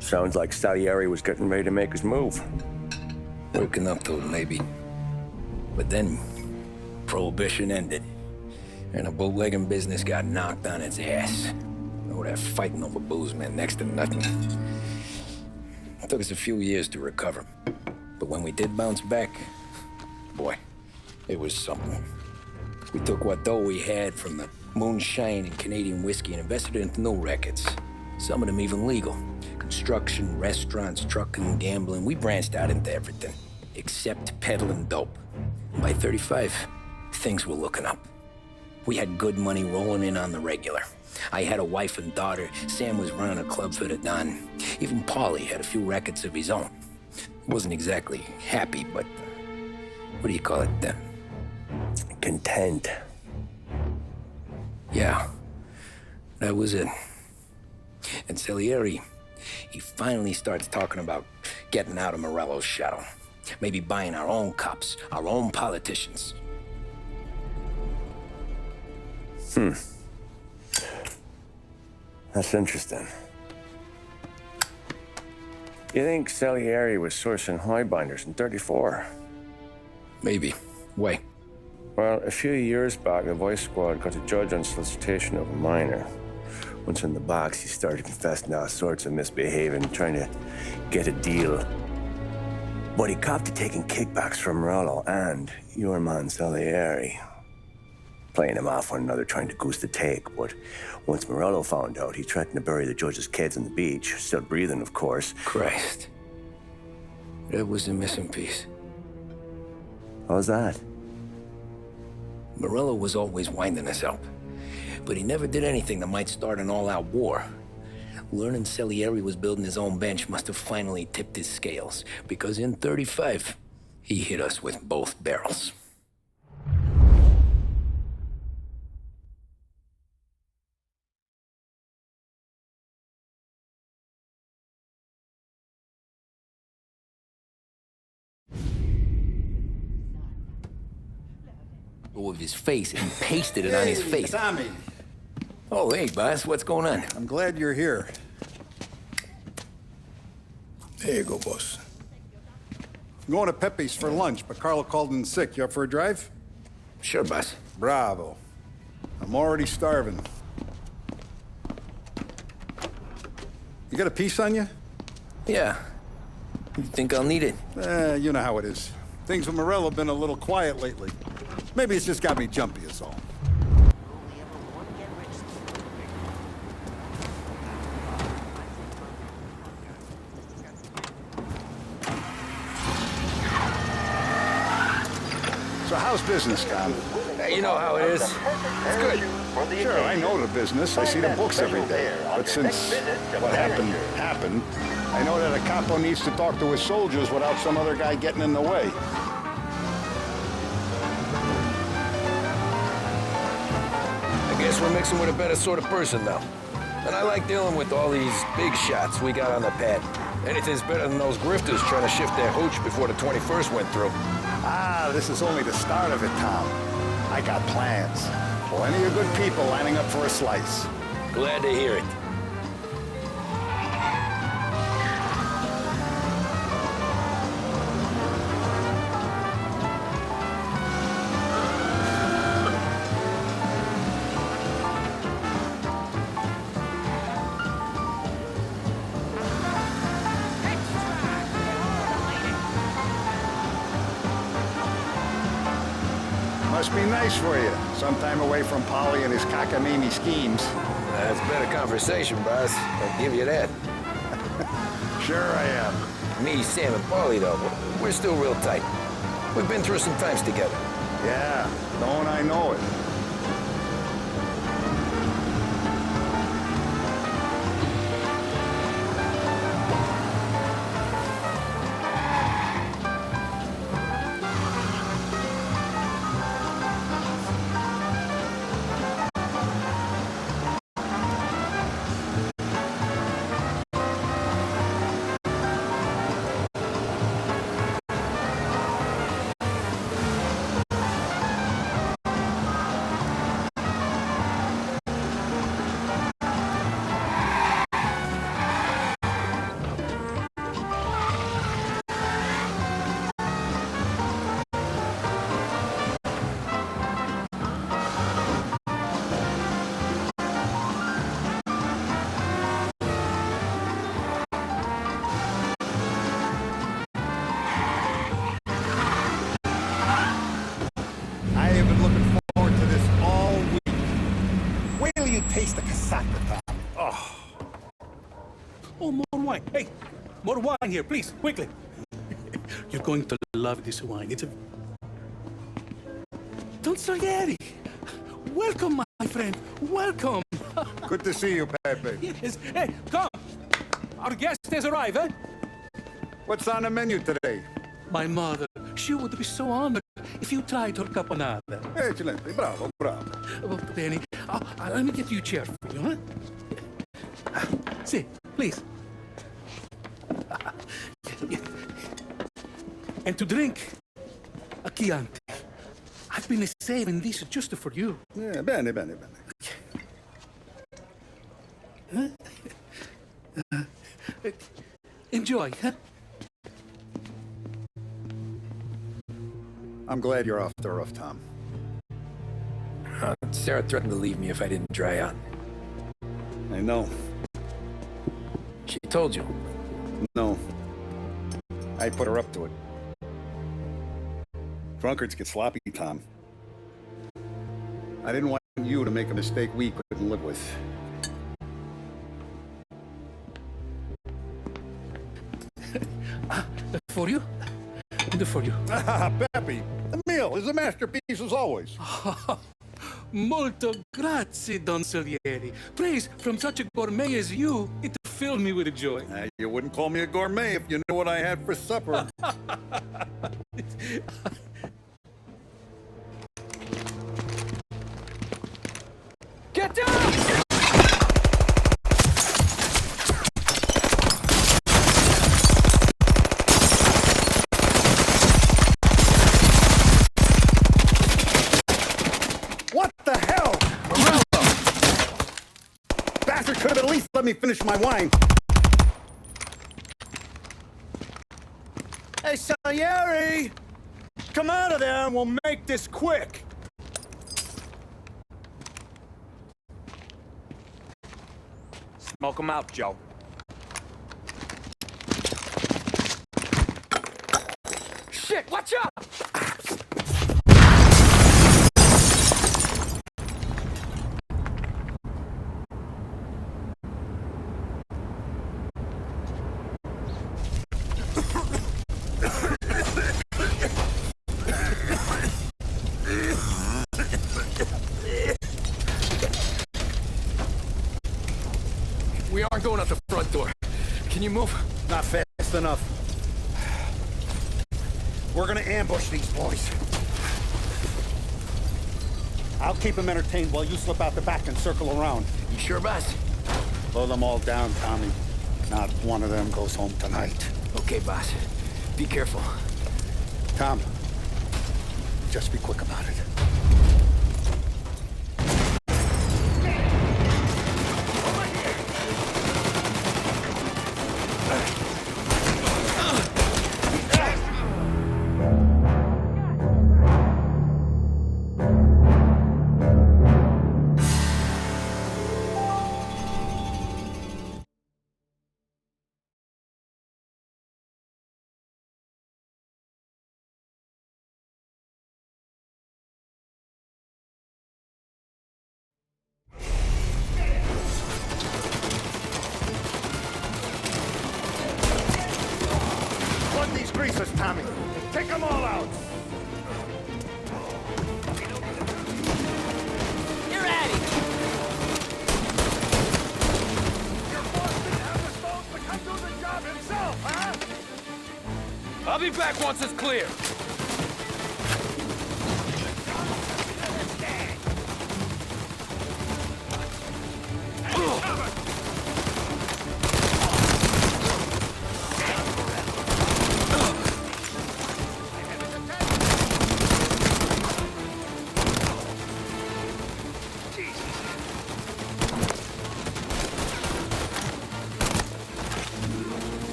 Sounds like Salieri was getting ready to make his move. Working up to it, maybe. But then, Prohibition ended, and the bootlegging business got knocked on its ass. Oh, that fighting over booze meant next to nothing. It took us a few years to recover. But when we did bounce back, boy, it was something. We took what dough we had from the moonshine and Canadian whiskey and invested it into new rackets. Some of them even legal. Construction, restaurants, trucking, gambling. We branched out into everything, except peddling dope. And by 35, things were looking up. We had good money rolling in on the regular. I had a wife and daughter. Sam was running a club for the Don. Even Paulie had a few rackets of his own. He wasn't exactly happy, but what do you call it then? Content. Yeah, that was it. And Salieri, he finally starts talking about getting out of Morello's shadow. Maybe buying our own cops, our own politicians. That's interesting. You think Salieri was sourcing highbinders in 34? Maybe. Why? Well, a few years back, the Vice Squad got a judge on solicitation of a minor. Once in the box, he started confessing all sorts of misbehaving, trying to get a deal. But he copped to taking kickbacks from Morello and your man Salieri. Playing him off one another, trying to goose the take. But once Morello found out, he threatened to bury the judge's kids on the beach. Still breathing, of course. Christ. That was the missing piece. How's that? Morello was always winding us up. But he never did anything that might start an all-out war. Learning Salieri was building his own bench must have finally tipped his scales. Because in 35, he hit us with both barrels. With his face and pasted it on his face. Tommy. Oh, hey, boss, what's going on? I'm glad you're here. There you go, boss. I'm going to Pepe's for lunch, but Carlo called in sick. You up for a drive? Sure, boss. Bravo. I'm already starving. You got a piece on you? Yeah. You think I'll need it? You know how it is. Things with Morello have been a little quiet lately. Maybe it's just got me jumpy is all. So how's business, Tom? Hey, you know how it is. It's good. Sure, I know the business. I see the books every day. But since what happened, I know that a capo needs to talk to his soldiers without some other guy getting in the way. I guess we're mixing with a better sort of person now. And I like dealing with all these big shots we got on the pad. Anything's better than those grifters trying to shift their hooch before the 21st went through. Ah, this is only the start of it, Tom. I got plans. Plenty of good people lining up for a slice. Glad to hear it. Must be nice for you. Some time away from Polly and his cockamamie schemes. That's better conversation, boss. I'll give you that. Sure I am. Me, Sam, and Paulie, though, we're still real tight. We've been through some times together. Yeah, don't I know it. taste the casaca, Tom. Oh, more wine. Hey, more wine here, please, quickly. You're going to love this wine. It's a... Don Salieri! Welcome, my friend. Welcome. Good to see you, Pepe. Yes. Hey, come. Our guest has arrived, eh? What's on the menu today? My mother, she would be so honored if you tried her caponata. Excelente, bravo, bravo. Oh, Benny, let me get you a chair for you, huh? Sit, please. And to drink, a Chianti. I've been saving this just for you. Yeah, bene, bene, bene. Enjoy, huh? I'm glad you're off the roof, Tom. Sarah threatened to leave me if I didn't dry out. I know. She told you. No. I put her up to it. Drunkards get sloppy, Tom. I didn't want you to make a mistake we couldn't live with. For you? And for you. Pepe, the meal is a masterpiece as always. Molto grazie, Don Salieri. Praise from such a gourmet as you, it filled me with joy. You wouldn't call me a gourmet if you knew what I had for supper. Get down! What the hell? Bastard could have at least let me finish my wine. Hey, Salieri! Come out of there and we'll make this quick. Smoke him out, Joe. Shit, watch out! We aren't going out the front door. Can you move? Not fast enough. We're gonna ambush these boys. I'll keep them entertained while you slip out the back and circle around. You sure, boss? Blow them all down, Tommy. Not one of them goes home tonight. Okay, boss. Be careful. Tom, just be quick about it. Plug these greasers, Tommy. Take them all out. You're at it! Your boss didn't have the stones to come do the job himself, huh? I'll be back once it's clear.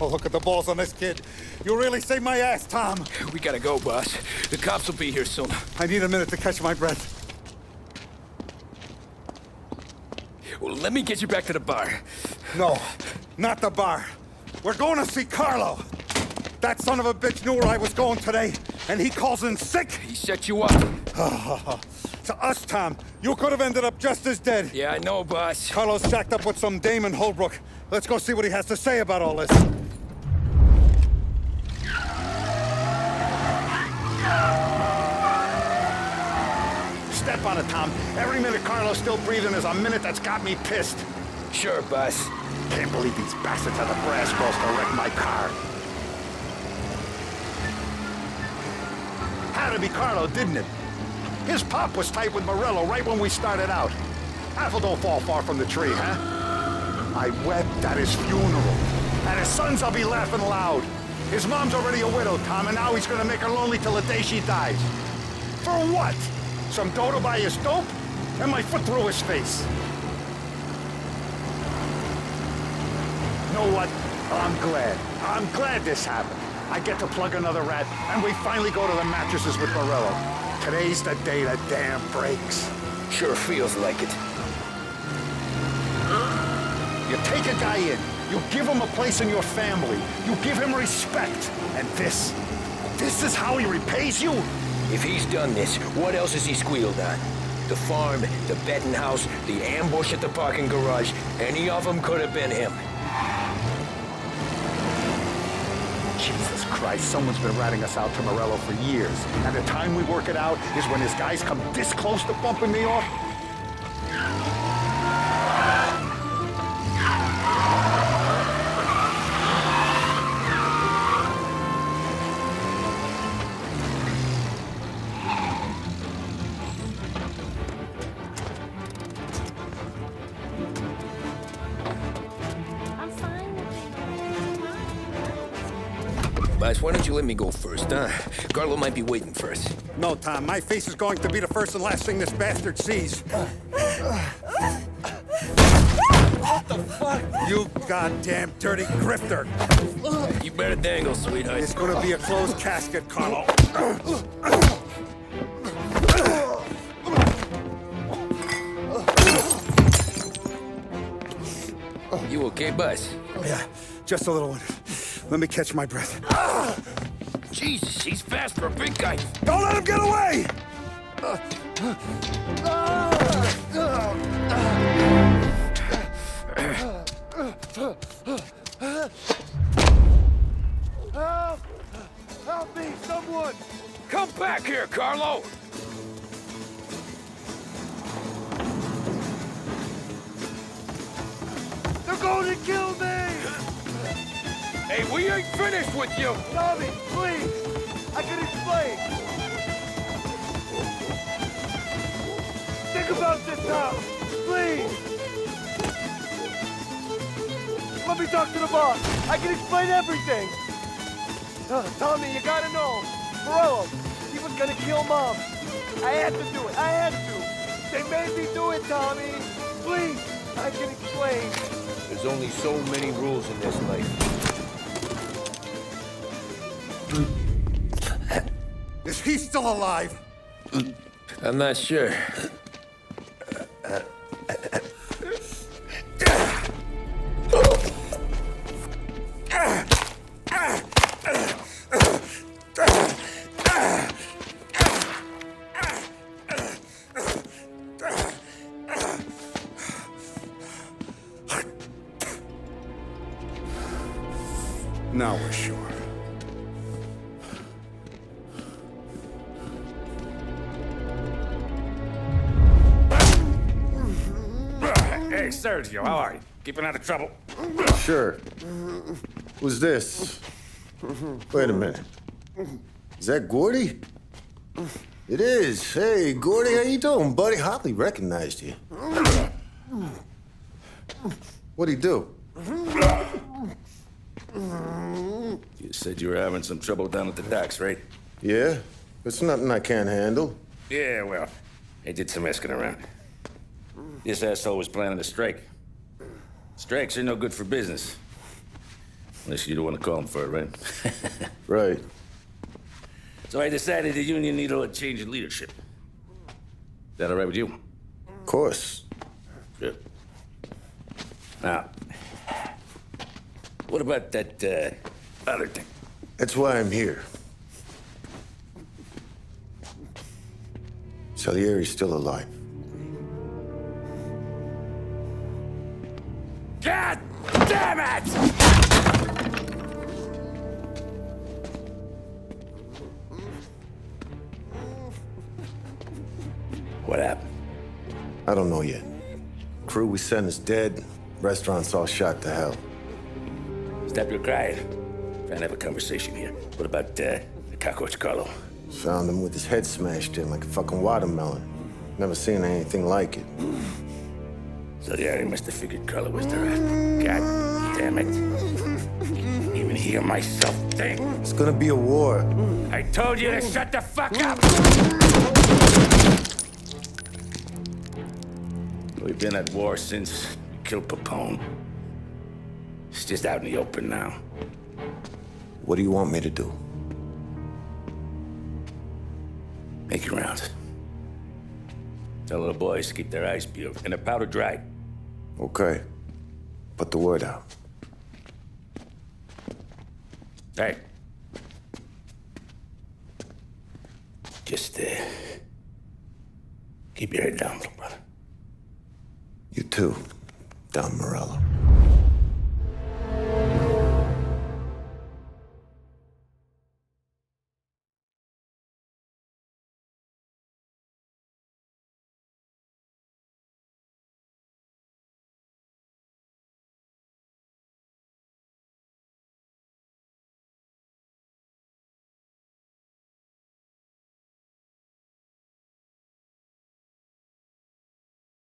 Oh, look at the balls on this kid. You really saved my ass, Tom. We gotta go, boss. The cops will be here soon. I need a minute to catch my breath. Well, let me get you back to the bar. No, not the bar. We're going to see Carlo. That son of a bitch knew where I was going today, and he calls in sick. He set you up. To us, Tom. You could have ended up just as dead. Yeah, I know, boss. Carlo's shacked up with some dame in Holbrook. Let's go see what he has to say about all this. Step on it, Tom. Every minute Carlo's still breathing is a minute that's got me pissed. Sure, boss. Can't believe these bastards had the brass balls to wreck my car. Had to be Carlo, didn't it? His pop was tight with Morello right when we started out. Apple don't fall far from the tree, huh? I wept at his funeral. At his son's, I'll be laughing loud. His mom's already a widow, Tom, and now he's gonna make her lonely till the day she dies. For what? Some dough to buy his dope? And my foot through his face. You know what? I'm glad. I'm glad this happened. I get to plug another rat, and we finally go to the mattresses with Morello. Today's the day the dam breaks. Sure feels like it. You take a guy in, you give him a place in your family, you give him respect. And this is how he repays you? If he's done this, what else has he squealed on? The farm, the betting house, the ambush at the parking garage. Any of them could have been him. Jesus Christ, someone's been ratting us out to Morello for years. And the time we work it out is when his guys come this close to bumping me off. Boss, why don't you let me go first, huh? Carlo might be waiting for us. No, Tom, my face is going to be the first and last thing this bastard sees. What the fuck? You goddamn dirty grifter. You better dangle, sweetheart. It's gonna be a closed casket, Carlo. You okay, boss? Yeah, just a little one. Let me catch my breath. Jesus, he's fast for a big guy. Don't let him get away! Help! Help me, someone! Come back here, Carlo! They're going to kill me! Hey, we ain't finished with you! Tommy, please! I can explain! Think about this now! Please! Let me talk to the boss! I can explain everything! Tommy, you gotta know! Morello, he was gonna kill Mom! I had to do it! I had to! They made me do it, Tommy! Please! I can explain! There's only so many rules in this life. Is he still alive? I'm not sure. Now we're sure. Hey, Sergio, how are you? Keeping out of trouble? Sure. Who's this? Wait a minute. Is that Gordy? It is. Hey, Gordy, how you doing, buddy? Hardly recognized you. What'd he do? You said you were having some trouble down at the docks, right? Yeah? It's nothing I can't handle. Yeah, well, I did some asking around. This asshole was planning a strike. Strikes are no good for business. Unless you don't want to call him for it, right? Right. So I decided the union needed a change in leadership. Is that all right with you? Of course. Good. Now, what about that other thing? That's why I'm here. Salieri's still alive. God damn it! What happened? I don't know yet. Crew we sent is dead. Restaurant's all shot to hell. Stop your crying. Trying to have a conversation here. What about the cockroach Carlo? Found him with his head smashed in like a fucking watermelon. Never seen anything like it. Salieri must have figured Carlo was the rat. God damn it. Can't even hear myself think. It's gonna be a war. I told you to shut the fuck up! We've been at war since we killed Papone. It's just out in the open now. What do you want me to do? Make your rounds. Tell little boys to keep their eyes peeled and their powder dry. Okay. Put the word out. Hey. Just, keep your head down, little brother. You too, Don Morello.